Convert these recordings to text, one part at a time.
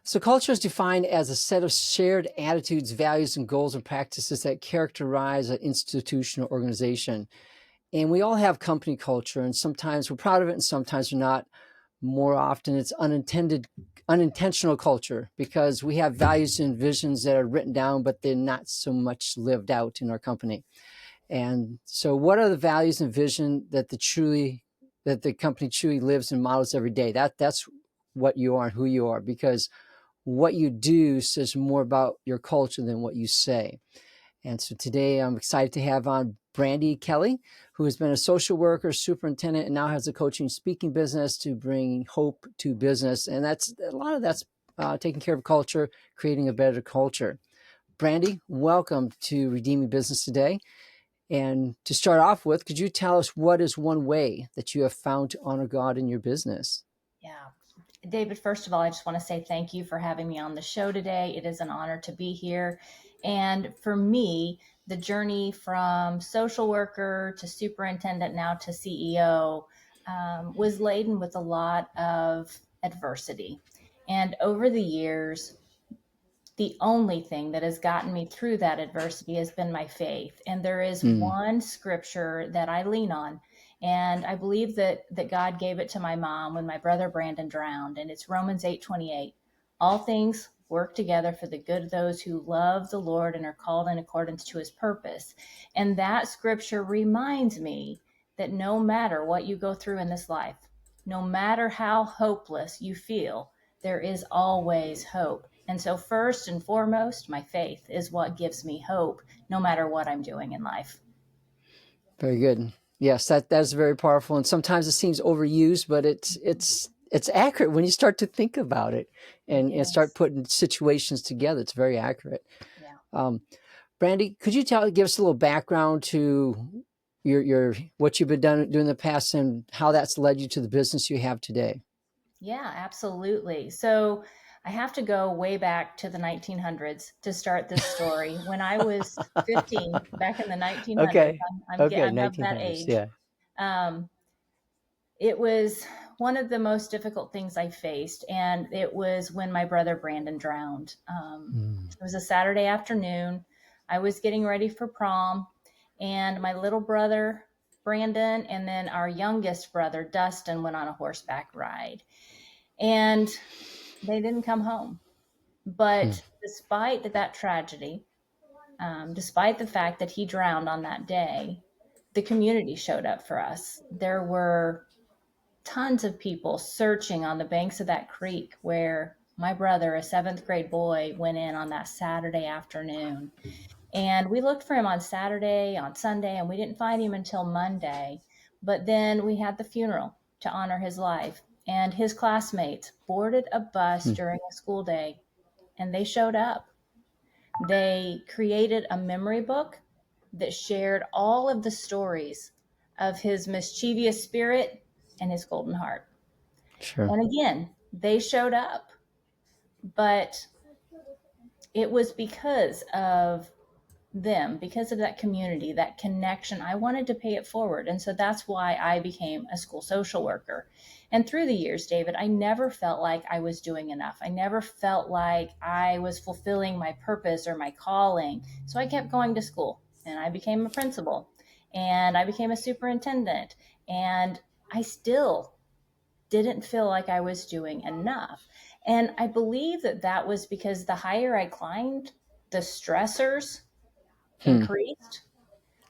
So culture is defined as a set of shared attitudes, values, and goals and practices that characterize an institution or organization. And we all have company culture, and sometimes we're proud of it and sometimes we're not. More often it's unintentional culture because we have values and visions that are written down, but they're not so much lived out in our company. And so what are the values and vision that the company truly lives and models every day? That's what you are and who you are, because what you do says more about your culture than what you say. And so today I'm excited to have on Brandi Kelly, who has been a social worker, superintendent, and now has a coaching speaking business to bring hope to business. And that's a lot of that's taking care of culture, creating a better culture. Brandi, welcome to Redeeming Business Today. And to start off with, could you tell us what is one way that you have found to honor God in your business? Yeah. David, first of all, I just want to say thank you for having me on the show today. It is an honor to be here. And for me, the journey from social worker to superintendent, now to CEO, was laden with a lot of adversity. And over the years, the only thing that has gotten me through that adversity has been my faith. And there is one scripture that I lean on. And I believe that God gave it to my mom when my brother Brandon drowned. And it's Romans 8:28. All things work together for the good of those who love the Lord and are called in accordance to his purpose. And that scripture reminds me that no matter what you go through in this life, no matter how hopeless you feel, there is always hope. And so first and foremost, my faith is what gives me hope, no matter what I'm doing in life. Very good. Yes, that's very powerful. And sometimes it seems overused, but it's accurate when you start to think about it and start putting situations together. It's very accurate. Yeah. Brandi, could you give us a little background to your what you've been doing in the past and how that's led you to the business you have today? Yeah, absolutely. So I have to go way back to the 1900s to start this story. When I was 15, back in the 1900s, Okay. Okay. I'm of that 1900s. age. Yeah. Um, it was one of the most difficult things I faced, and it was when my brother Brandon drowned. It was a Saturday afternoon. I was getting ready for prom, and my little brother Brandon and then our youngest brother Dustin went on a horseback ride, and they didn't come home. But despite that tragedy, despite the fact that he drowned on that day, the community showed up for us. There were tons of people searching on the banks of that creek where my brother, a seventh grade boy, went in on that Saturday afternoon. And we looked for him on Saturday, on Sunday, and we didn't find him until Monday. But then we had the funeral to honor his life. And his classmates boarded a bus during a school day and they showed up. They created a memory book that shared all of the stories of his mischievous spirit and his golden heart. Sure. And again, they showed up, but it was because of them, because of that community, that connection. I wanted to pay it forward. And so that's why I became a school social worker. And through the years, David, I never felt like I was doing enough. I never felt like I was fulfilling my purpose or my calling. So I kept going to school and I became a principal and I became a superintendent. And I still didn't feel like I was doing enough. And I believe that was because the higher I climbed, the stressors increased,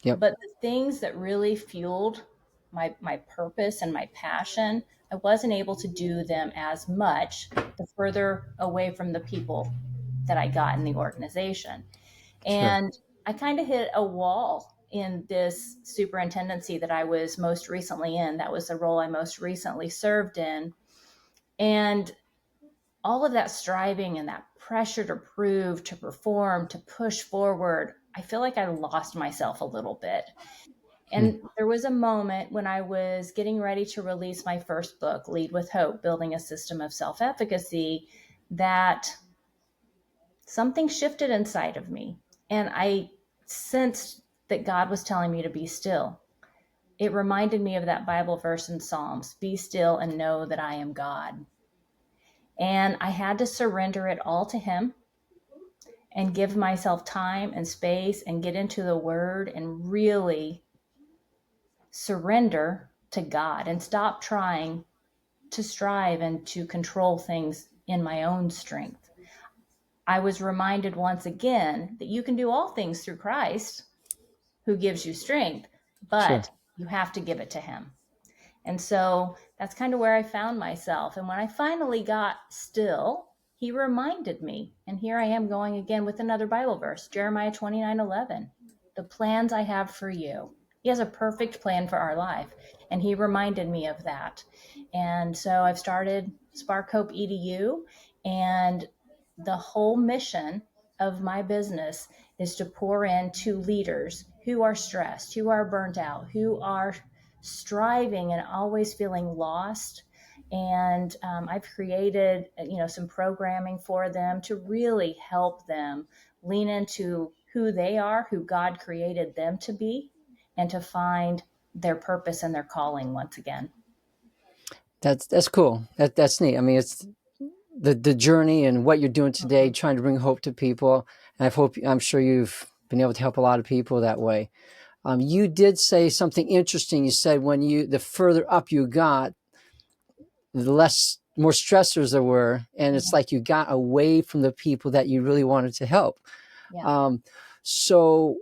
Yep. but the things that really fueled my purpose and my passion, I wasn't able to do them as much the further away from the people that I got in the organization. Sure. And I kind of hit a wall in this superintendency that I was most recently in. That was the role I most recently served in. And all of that striving and that pressure to prove, to perform, to push forward, I feel like I lost myself a little bit. And there was a moment when I was getting ready to release my first book, Lead with Hope, Building a System of Self-Efficacy, that something shifted inside of me. And I sensed that God was telling me to be still. It reminded me of that Bible verse in Psalms, be still and know that I am God. And I had to surrender it all to him and give myself time and space and get into the word and really surrender to God and stop trying to strive and to control things in my own strength. I was reminded once again that you can do all things through Christ who gives you strength, Sure. but you have to give it to him. And so that's kind of where I found myself. And when I finally got still, he reminded me, and here I am going again with another Bible verse, Jeremiah 29:11. The plans I have for you. He has a perfect plan for our life. And he reminded me of that. And so I've started Spark HOPE EDU, and the whole mission of my business is to pour into leaders who are stressed, who are burnt out, who are striving and always feeling lost. And I've created, some programming for them to really help them lean into who they are, who God created them to be, and to find their purpose and their calling once again. That's cool. That's neat. I mean, it's the journey and what you're doing today, trying to bring hope to people. And I'm sure you've been able to help a lot of people that way. You did say something interesting. You said the further up you got, the more stressors there were, and it's Mhm. like you got away from the people that you really wanted to help. Yeah. So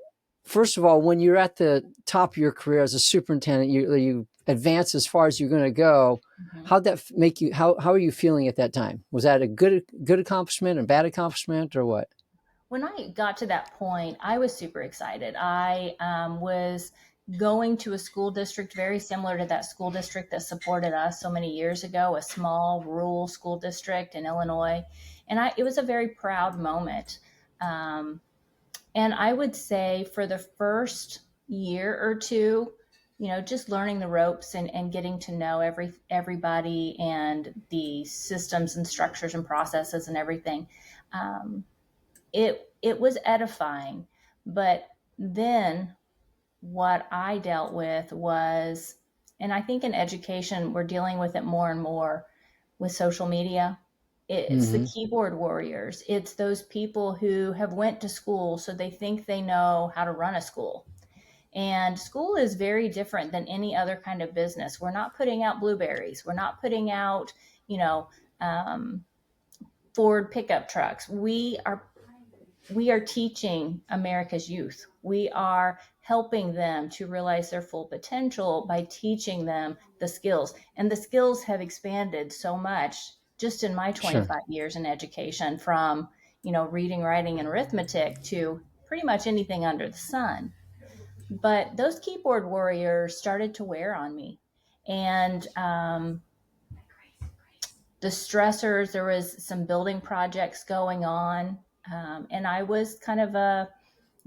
first of all, when you're at the top of your career as a superintendent, you advance as far as you're going to go. Mhm. How'd that make you? How are you feeling at that time? Was that a good accomplishment, a bad accomplishment, or what? When I got to that point, I was super excited. I was going to a school district very similar to that school district that supported us so many years ago, a small rural school district in Illinois. And it was a very proud moment. Um, and I would say for the first year or two, just learning the ropes and getting to know everybody and the systems and structures and processes and everything. Um, it was edifying, but then what I dealt with was, and I think in education we're dealing with it more and more with social media. It's the Mm-hmm. keyboard warriors. It's those people who have went to school so they think they know how to run a school. And school is very different than any other kind of business. We're not putting out blueberries. We're not putting out, you know, um, Ford pickup trucks. We are teaching America's youth. We are helping them to realize their full potential by teaching them the skills. And the skills have expanded so much just in my Sure. 25 years in education, from, reading, writing, and arithmetic to pretty much anything under the sun. But those keyboard warriors started to wear on me. And the stressors, there was some building projects going on. And I was kind of a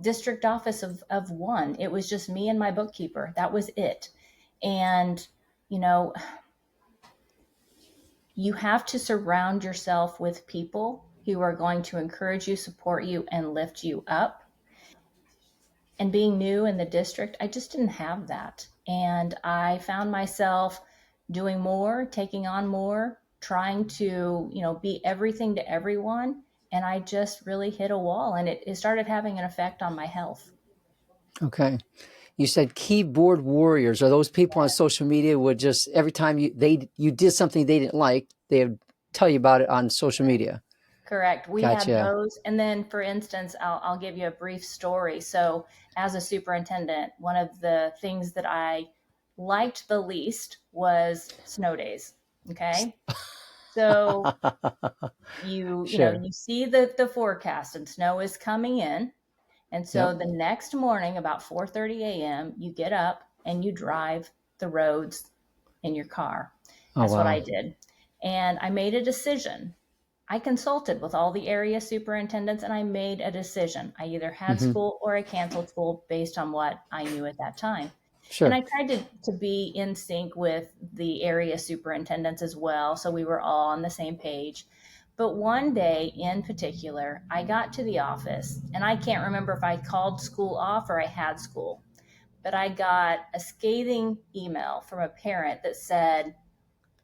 district office of one. It was just me and my bookkeeper. That was it. And, you know, you have to surround yourself with people who are going to encourage you, support you, and lift you up. And being new in the district, I just didn't have that. And I found myself doing more, taking on more, trying to, be everything to everyone. And I just really hit a wall, and it started having an effect on my health. Okay. You said keyboard warriors. Are those people on social media would just every time you did something they didn't like, they would tell you about it on social media? Correct. We had Gotcha. those. And then, for instance, I'll give you a brief story. So, as a superintendent, one of the things that I liked the least was snow days. Okay. So, Sure. you see the forecast and snow is coming in. And Yep. so the next morning, about 4:30 a.m., you get up and you drive the roads in your car. Oh That's what I wow. did. And I made a decision. I consulted with all the area superintendents and I made a decision. I either had Mm-hmm. school or I canceled school based on what I knew at that time. And Sure. I tried to be in sync with the area superintendents as well. So we were all on the same page. But one day in particular, I got to the office and I can't remember if I called school off or I had school, but I got a scathing email from a parent that said,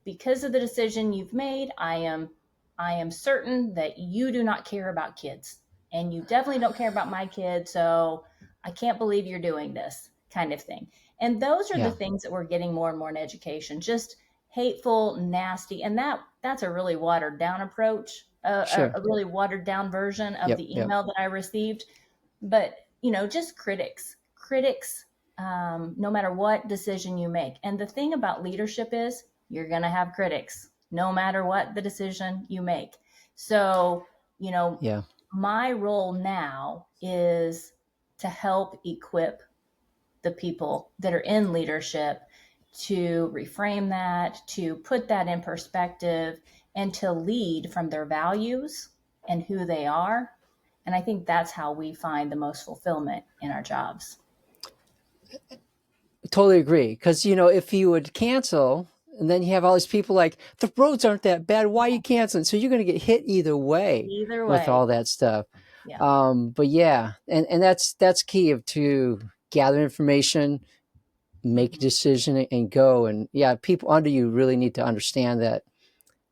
because of the decision you've made, I am I am certain that you do not care about kids, and you definitely don't care about my kid. So I can't believe you're doing this kind of thing. And those are the Yeah. things that we're getting more and more in education, just hateful, nasty. And that's a really watered down approach, Sure. a really watered down version of Yep. the Yep. email that I received. But, just critics, no matter what decision you make. And the thing about leadership is you're going to have critics no matter what the decision you make. So, you know, Yeah. my role now is to help equip the people that are in leadership to reframe that, to put that in perspective, and to lead from their values and who they are. And I think that's how we find the most fulfillment in our jobs. Totally agree. Because, if you would cancel and then you have all these people like, the roads aren't that bad, why are you canceling? So you're going to get hit either way Either with way. all that stuff. Yeah. But yeah, and that's key to gather information, make a Mhm. decision, and go. And yeah, people under you really need to understand that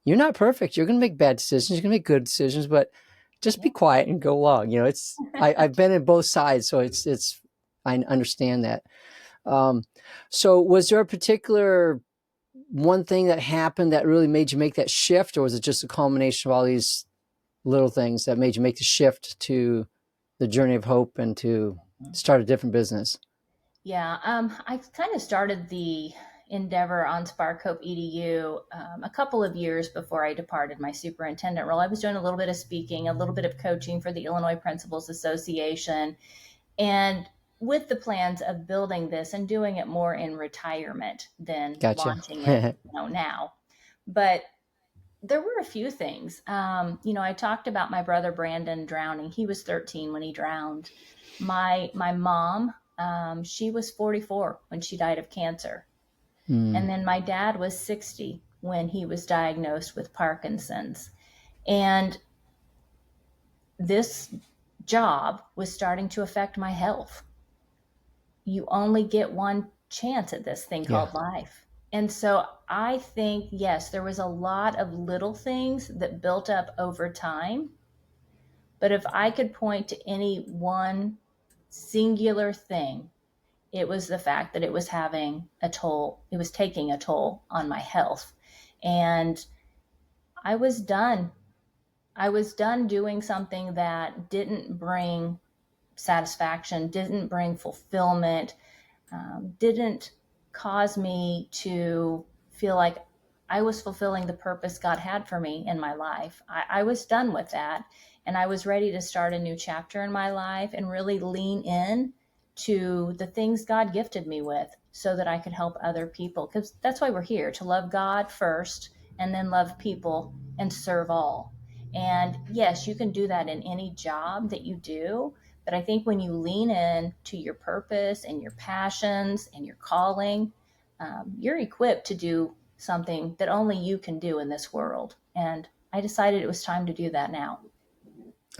you're not perfect. You're going to make bad decisions. You're going to make good decisions, but just be Yeah. quiet and go along. I've been in both sides, so it's I understand that. Um, so was there a particular one thing that happened that really made you make that shift, or was it just a culmination of all these little things that made you make the shift to the journey of hope and to start a different business? Yeah, I kind of started the endeavor on Spark HOPE EDU a couple of years before I departed my superintendent role. I was doing a little bit of speaking, a little bit of coaching for the Illinois Principals Association, and with the plans of building this and doing it more in retirement than Gotcha. launching it, now. But there were a few things. I talked about my brother Brandon drowning. He was 13 when he drowned. My mom, she was 44 when she died of cancer. Mm, And then my dad was 60 when he was diagnosed with Parkinson's. And this job was starting to affect my health. You only get one chance at this thing yeah. called life. And so I think, yes, there was a lot of little things that built up over time. But if I could point to any one singular thing, it was the fact that it was it was taking a toll on my health. And I was done. I was done doing something that didn't bring satisfaction, didn't bring fulfillment, didn't cause me to feel like I was fulfilling the purpose God had for me in my life. I was done with that. And I was ready to start a new chapter in my life and really lean in to the things God gifted me with so that I could help other people. Because that's why we're here, to love God first and then love people and serve all. And yes, you can do that in any job that you do. But I think when you lean in to your purpose and your passions and your calling, you're equipped to do something that only you can do in this world. And I decided it was time to do that now.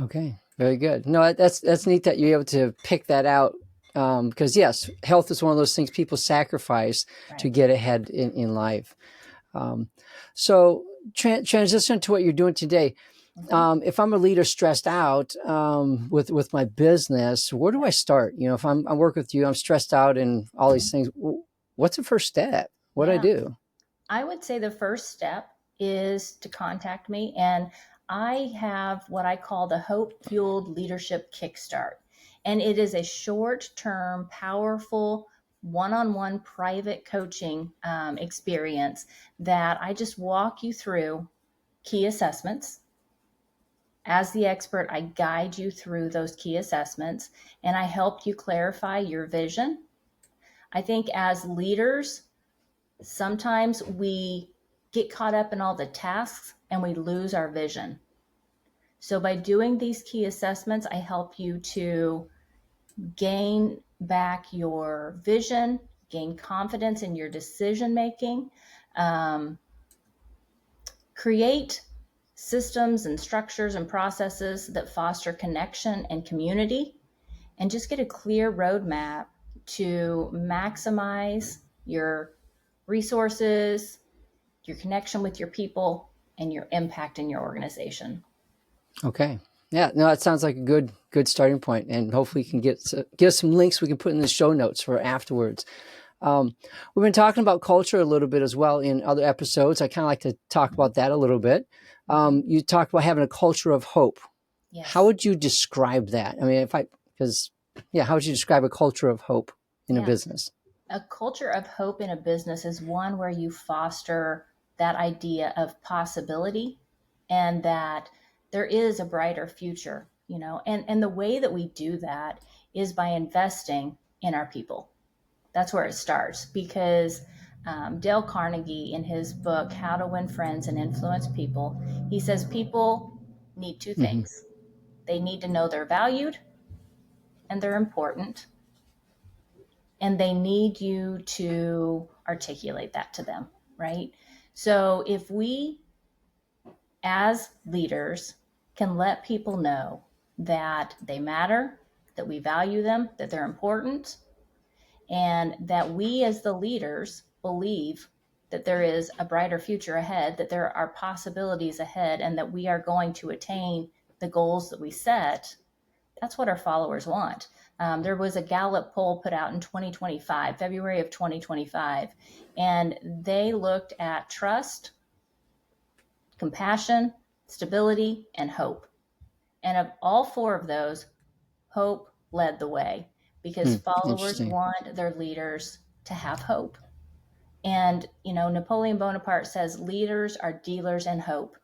Okay. Very good. No, that's neat that you're able to pick that out. Because yes, health is one of those things people sacrifice to Right. get ahead in life. Um, so transition to what you're doing today. Mm-hmm. If I'm a leader stressed out with my business, where do I start? If I work with you, I'm stressed out and all these things. What's the first step? What do I Yeah. do? I would say the first step is to contact me. And I have what I call the Hope Fueled Leadership Kickstart. And it is a short term, powerful, one on one private coaching experience that I just walk you through key assessments. As the expert, I guide you through those key assessments and I help you clarify your vision. I think as leaders, sometimes we get caught up in all the tasks and we lose our vision. So by doing these key assessments, I help you to gain back your vision, gain confidence in your decision making, um, create systems and structures and processes that foster connection and community, and just get a clear roadmap to maximize your resources, your connection with your people, and your impact in your organization. Okay. Yeah, no, that sounds like a good starting point, and hopefully we can get us some links we can put in the show notes for afterwards. We've been talking about culture a little bit as well in other episodes. I kind of like to talk about that a little bit. You talked about having a culture of hope. Yes. How would you describe that? I mean, how would you describe a culture of hope in a business? A culture of hope in a business is one where you foster that idea of possibility and that there is a brighter future, and the way that we do that is by investing in our people. That's where it starts, because Dale Carnegie, in his book How to Win Friends and Influence People, he says people need two things. They need to know they're valued and they're important, and they need you to articulate that to them, right? So if we, as leaders, can let people know that they matter, that we value them, that they're important, and that we as the leaders believe that there is a brighter future ahead, that there are possibilities ahead, and that we are going to attain the goals that we set, that's what our followers want. There was a Gallup poll put out in 2025, February of 2025, and they looked at trust, compassion, stability, and hope. And of all four of those, hope led the way, because followers want their leaders to have hope. And, Napoleon Bonaparte says leaders are dealers in hope.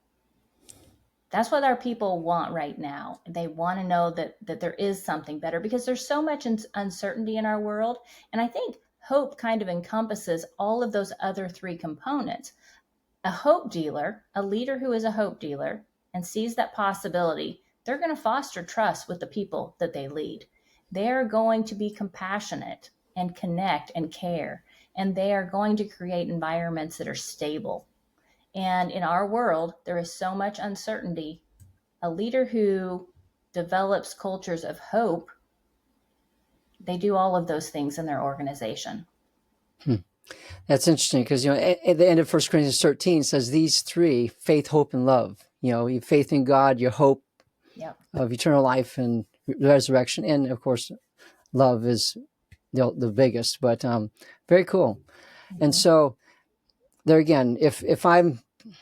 That's what our people want right now. They want to know that there is something better, because there's so much uncertainty in our world. And I think hope kind of encompasses all of those other three components. A hope dealer, a leader who is a hope dealer and sees that possibility, they're going to foster trust with the people that they lead. They're going to be compassionate and connect and care. And they are going to create environments that are stable. And in our world, there is so much uncertainty. A leader who develops cultures of hope, they do all of those things in their organization. That's interesting, because at the end of 1 Corinthians 13 says these three: faith, hope, and love. Your faith in God, your hope of eternal life and resurrection, and of course, love is the biggest. But very cool. And so there again, if I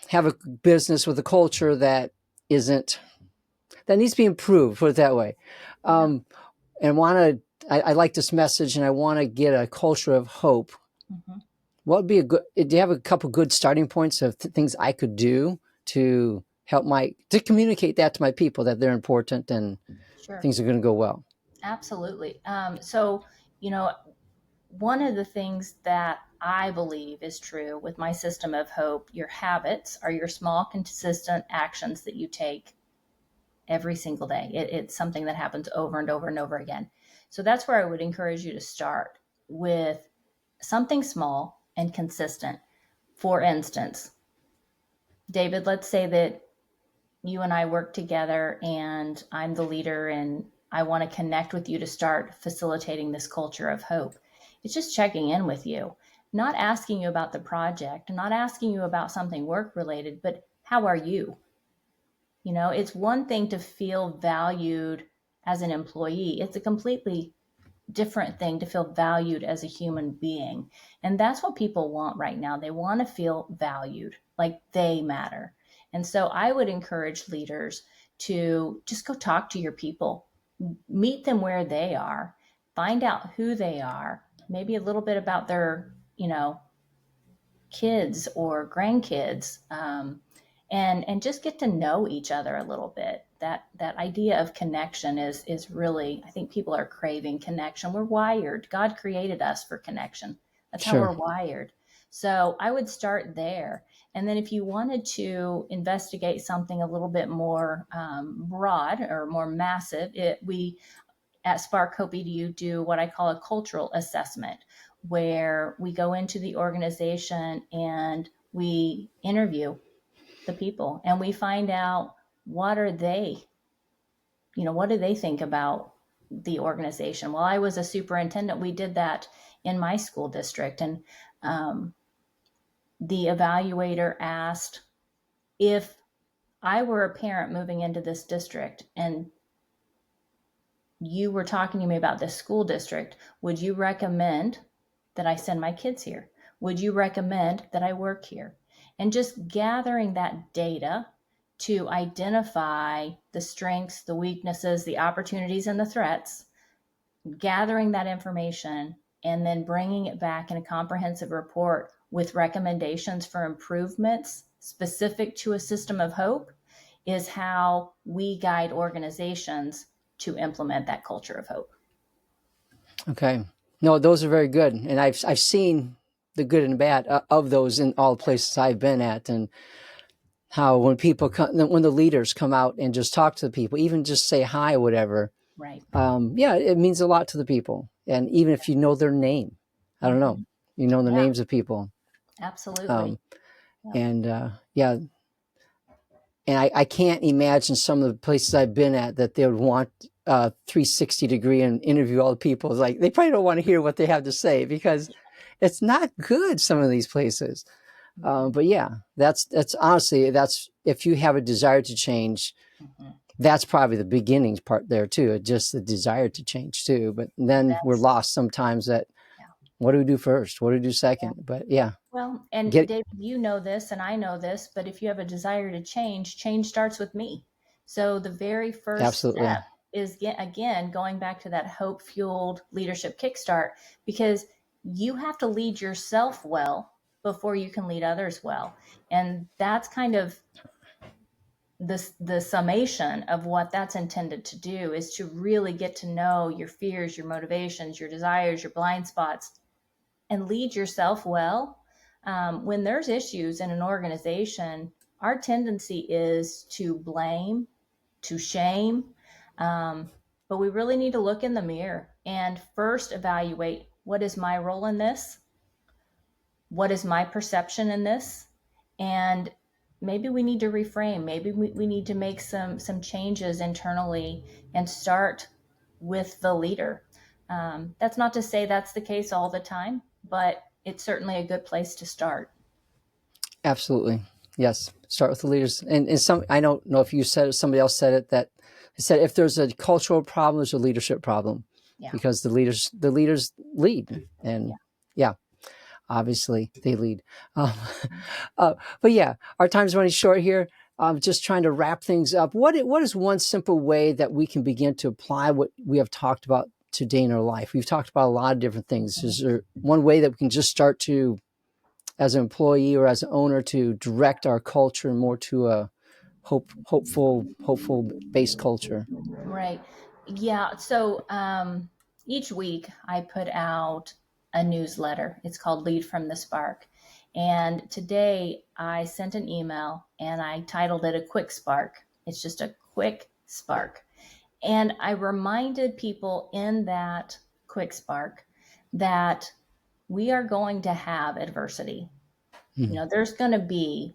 have a business with a culture that needs to be improved, put it that way, and I like this message and I want to get a culture of hope. What would be do you have a couple good starting points of things I could do to help to communicate that to my people, that they're important and things are going to go well? Absolutely. So, one of the things that I believe is true with my system of hope, your habits are your small, consistent actions that you take every single day. It's something that happens over and over and over again. So that's where I would encourage you to start with something small and consistent. For instance, David, let's say that you and I work together and I'm the leader and I want to connect with you to start facilitating this culture of hope. It's just checking in with you, not asking you about the project, not asking you about something work related, but how are you? It's one thing to feel valued as an employee. It's a completely different thing to feel valued as a human being. And that's what people want right now. They want to feel valued, like they matter. And so I would encourage leaders to just go talk to your people, meet them where they are, find out who they are, maybe a little bit about their, kids or grandkids, and just get to know each other a little bit. That idea of connection is really, I think people are craving connection. We're wired. God created us for connection. That's how we're wired. So I would start there. And then if you wanted to investigate something a little bit more broad or more massive, we at Spark HOPE EDU do what I call a cultural assessment, where we go into the organization and we interview the people and we find out what do they think about the organization. While I was a superintendent, we did that in my school district, and the evaluator asked If I were a parent moving into this district and you were talking to me about this school district, would you recommend that I send my kids here? Would you recommend that I work here? And just gathering that data to identify the strengths, the weaknesses, the opportunities, and the threats, gathering that information, and then bringing it back in a comprehensive report with recommendations for improvements specific to a system of hope is how we guide organizations to implement that culture of hope. Okay. No, those are very good. And I've seen the good and bad of those in all the places I've been at, and how when people come, when the leaders come out and just talk to the people, even just say hi or whatever, Right. yeah, it means a lot to the people. And even if you know their name, I don't know, you know the Yeah, names of people. absolutely. Yeah. And yeah, and I can't imagine some of the places I've been at that they would want 360 degree and interview all the people. It's like they probably don't want to hear what they have to say because it's not good, some of these places. But yeah, that's honestly, that's, if you have a desire to change, that's probably the beginning part there too. Just the desire to change too. But then we're lost sometimes that, Yeah. what do we do first? What do we do second? Yeah. But yeah. Well, and David, you know this and I know this, but if you have a desire to change, change starts with me. So the very first Absolutely. step is, again, going back to that hope fueled leadership kickstart, because you have to lead yourself well before you can lead others well. And that's kind of the summation of what that's intended to do, is to really get to know your fears, your motivations, your desires, your blind spots, and lead yourself well. When there's issues in an organization, our tendency is to blame, to shame, but we really need to look in the mirror and first evaluate, what is my role in this? What is my perception in this? And maybe we need to reframe. Maybe we need to make some changes internally and start with the leader. That's not to say that's the case all the time, but it's certainly a good place to start. Absolutely. Yes. Start with the leaders. And some, I don't know if you said it, somebody else said it, that said, if there's a cultural problem, there's a leadership problem. Yeah. Because the leaders lead. And yeah, obviously they lead. But yeah, our time's running short here. I'm just trying to wrap things up. What is one simple way that we can begin to apply what we have talked about today in our life? We've talked about a lot of different things. Is there one way that we can just start to, as an employee or as an owner, to direct our culture more to a hopeful based culture? Right. Yeah. So each week I put out a newsletter. It's called Lead from the Spark. And today I sent an email and I titled it a quick spark. It's just a quick spark. And I reminded people in that quick spark that we are going to have adversity. You know, there's going to be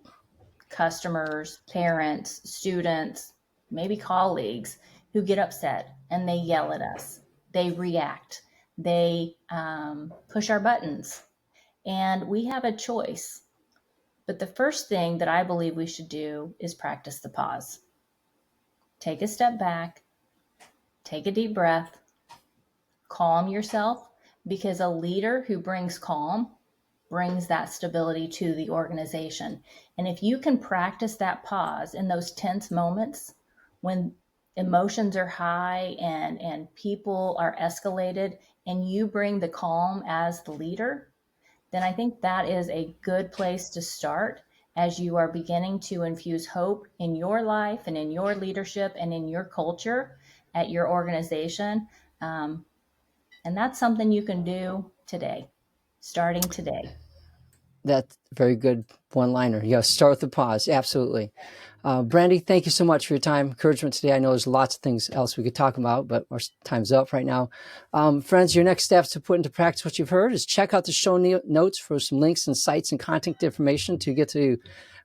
customers, parents, students, maybe colleagues who get upset and they yell at us. They react. They push our buttons. And we have a choice. But the first thing that I believe we should do is practice the pause. Take a step back, take a deep breath, calm yourself, because a leader who brings calm brings that stability to the organization. And if you can practice that pause in those tense moments when emotions are high and people are escalated, and you bring the calm as the leader, then I think that is a good place to start as you are beginning to infuse hope in your life and in your leadership and in your culture at your organization. And that's something you can do today, starting today. That's a very good one-liner. Yeah, start with the pause. Absolutely. Brandi, thank you so much for your time, encouragement today. I know there's lots of things else we could talk about, but our time's up right now. Friends, your next steps to put into practice what you've heard is check out the show notes for some links and sites and contact information to get to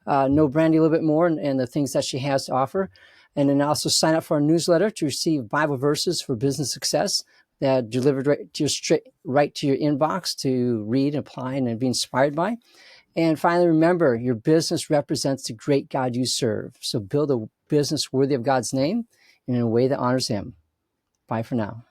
know Brandi a little bit more and the things that she has to offer. And then also sign up for our newsletter to receive Bible verses for business success that delivered right to your inbox to read, apply, and be inspired by. And finally, remember, your business represents the great God you serve. So build a business worthy of God's name and in a way that honors him. Bye for now.